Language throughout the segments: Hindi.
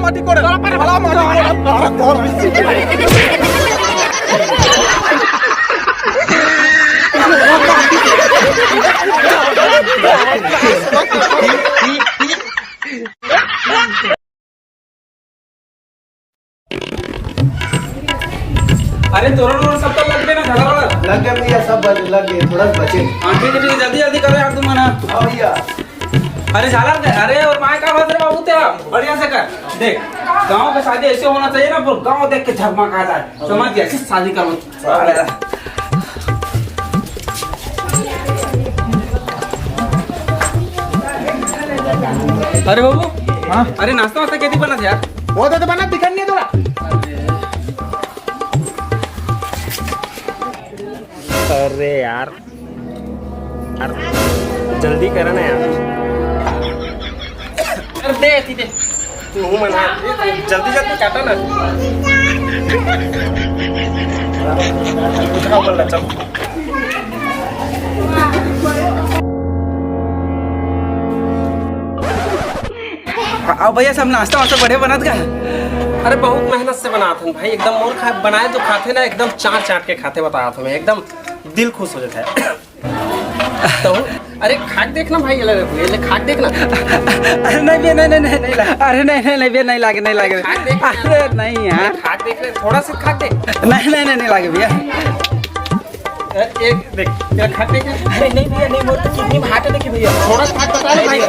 মাটি করে ভালা মাটি अरे तोरण वोरण सब तो लग गए ना झगड़ा वाला लग गया भैया, सब लग गए, थोड़ा बचे। हाँ ठीक है जल्दी जल्दी करो यार तुम ना। हाँ भैया। अरे झाला अरे और माय का बात रे बाबू तेरा बढ़िया से कर देख गांव का शादी ऐसे होना चाहिए ना गांव देख के झगमगा जाए समझ गया ऐसे शादी करो। अरे बाबू हाँ अरे नाश्ता वास्ता कैसी बना था यार वो तो बना दिखा नहीं है थोड़ा। अरे यार जल्दी करा ना यार। अरे दे दे तू मना जल्दी जल्दी काटा ना। कुछ बोल रहा चल। अब भैया सब नाश्ता वास्ता बढ़िया बना था। अरे बहुत मेहनत से बनाते हैं भाई, एकदम मोर खा बनाए तो खाते ना एकदम चाट चाट के खाते बताया तुम्हें, एकदम दिल खुश हो जाता है। तो अरे खाक देखना भाई, ये खाक देखना। अरे नहीं भैया नहीं अरे नहीं भैया नहीं लागे अरे नहीं यार खाक देख ले, थोड़ा सा खाक देख। नहीं लागे भैया एक देख ये खाक देख। अरे नहीं भैया नहीं मोर तो कितनी भाट देखी भैया थोड़ा खाक बता दे भाई,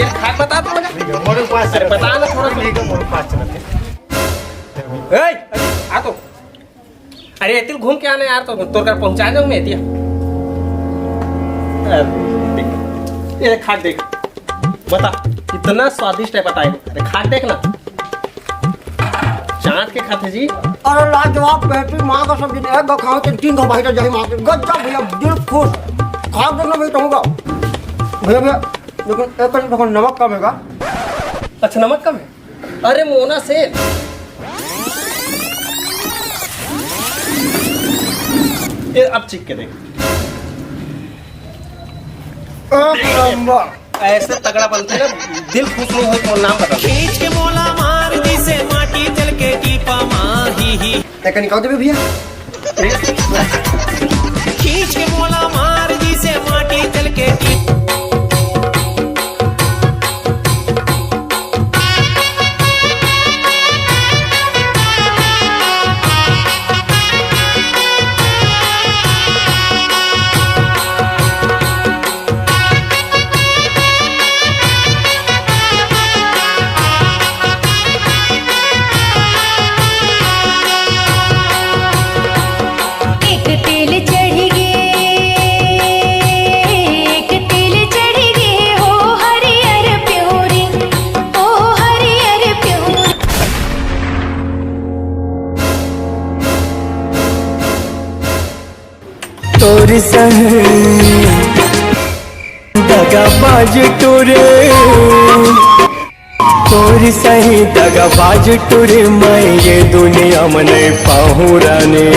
ये खाक बता दो मुझे। मोरे पास अरे बता ना थोड़ा सा। मोरे पास चलते। ए आ तो अरे एतिल घूम के आना यार, तो तोर घर पहुंचा जाऊं मैं एतिया। ये खाक देख बता इतना स्वादिष्ट है बताए। अरे खाक देख ना चाट के खाते जी। अरे लाजवाब बेटी माँ का सब्जी एक गो खाओ तो तीन गो भाई तो जही माँ के गजब भैया दिल खुश खा देना भाई कहूँगा भैया भैया लेकिन एक देखो नमक कम है। अच्छा नमक कम है। अरे मोना से ये अब चिक के देख ऐसे तगड़ा बनते ना दिल खुश नहीं हो तो नाम बता। खींच के मोला मार दी से माटी चल के टीपा माही ही एक निकाल दे भैया। खींच के मोला मार दी से माटी चल के टीपा। तोर दगाबाज टोरे तोर सही दगाबाज टोरे मैं ये दुनिया में नहीं पाहुराने।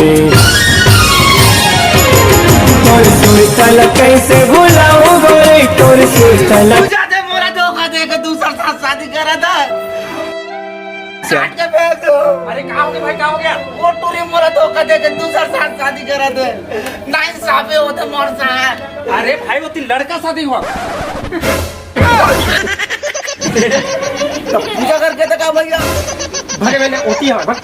तोर सुरतल कैसे भुलाओ गोरे तोर सुरतल मोरा धोखा दे के दूसरा साथ शादी करा था। अरे क्या हो गया भाई क्या हो गया वो टूरी मोरा धोखा दे के दूसरा साथ शादी करा थे। ना इंसाफे होते मोर सा। अरे भाई वो तेरी लड़का शादी हुआ पूजा करके तो क्या भैया भागे मैंने होती है भग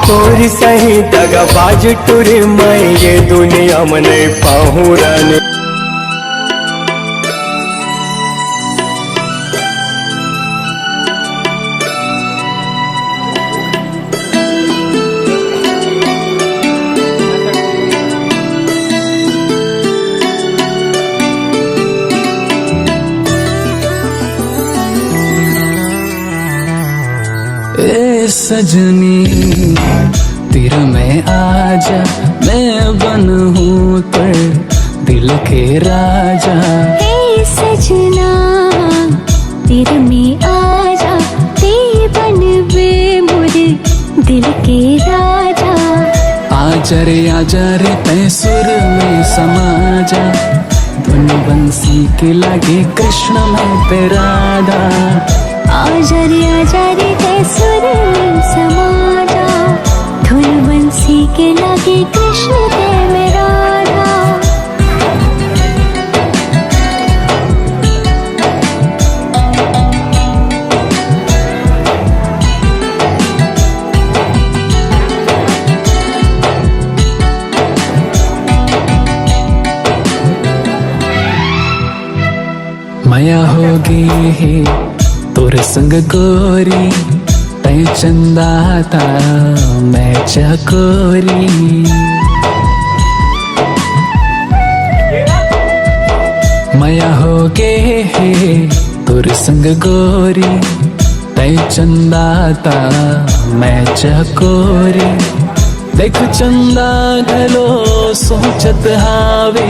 तोर सही दगाबाज टोरे मैं ये दुनिया में नहीं पाहुराने। सजनी तेरा मैं आजा मैं बन हूँ पर दिल के राजा। हे सजना तेरे में आजा ते बन बे मुझे दिल के राजा। आजा रे पैसुर में समा जा धुन बंसी के लगे कृष्ण में पे राधा। आजा रे सुर में समा जा, धुन बंसी के लागे कृष्ण दे मेरा राधा। माया होगी है तोर संग गोरी, तय चंदाता मैं चकोरी। माया होगे है तोर संग गोरी, तय चंदाता मैं चकोरी। देख चंदा ढलो सोचत हावे,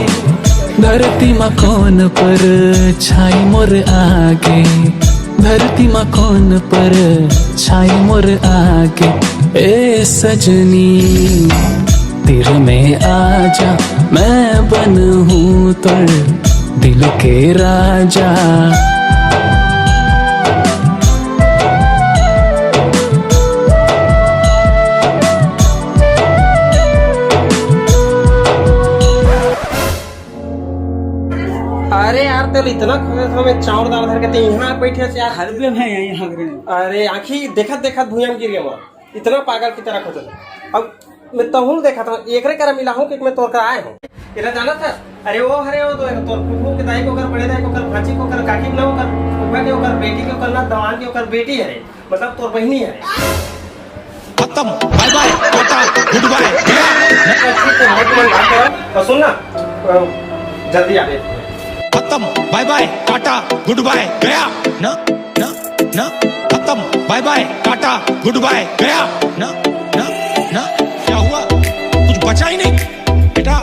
धरती मा कौन पर छाई मोर आगे, धरती मा कौन पर छाई मोर आगे। ए सजनी तिर में आजा, मैं बन हूँ तोर दिल के राजा। अरे यार तेल इतना खोजे था मैं चावल दाल धर के ते यहाँ बैठे से यार। हर पे मैं यहाँ अरे आँखी देखत देखत भूया में गिर गया वहाँ, इतना पागल की तरह खोजल। अब मैं तहुल देखा था एक रे करा मिला हूँ कि मैं तोड़ कर आया हूँ। तेरा जाना था अरे वो तो तोर फूफू के दाई को कर बड़े दाई को कर भाची को कर काकी को कर फूफा के कर बेटी को करना दवान के कर बेटी है, मतलब तोर बहनी है। खत्म, bye bye, tata, goodbye. सुन ना जल्दी आ गए। खत्म, bye bye, tata, goodbye, गया ना ना ना। खत्म, bye bye, tata, goodbye, गया ना ना ना। क्या हुआ, कुछ बचा ही नहीं बेटा।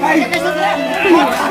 Hey!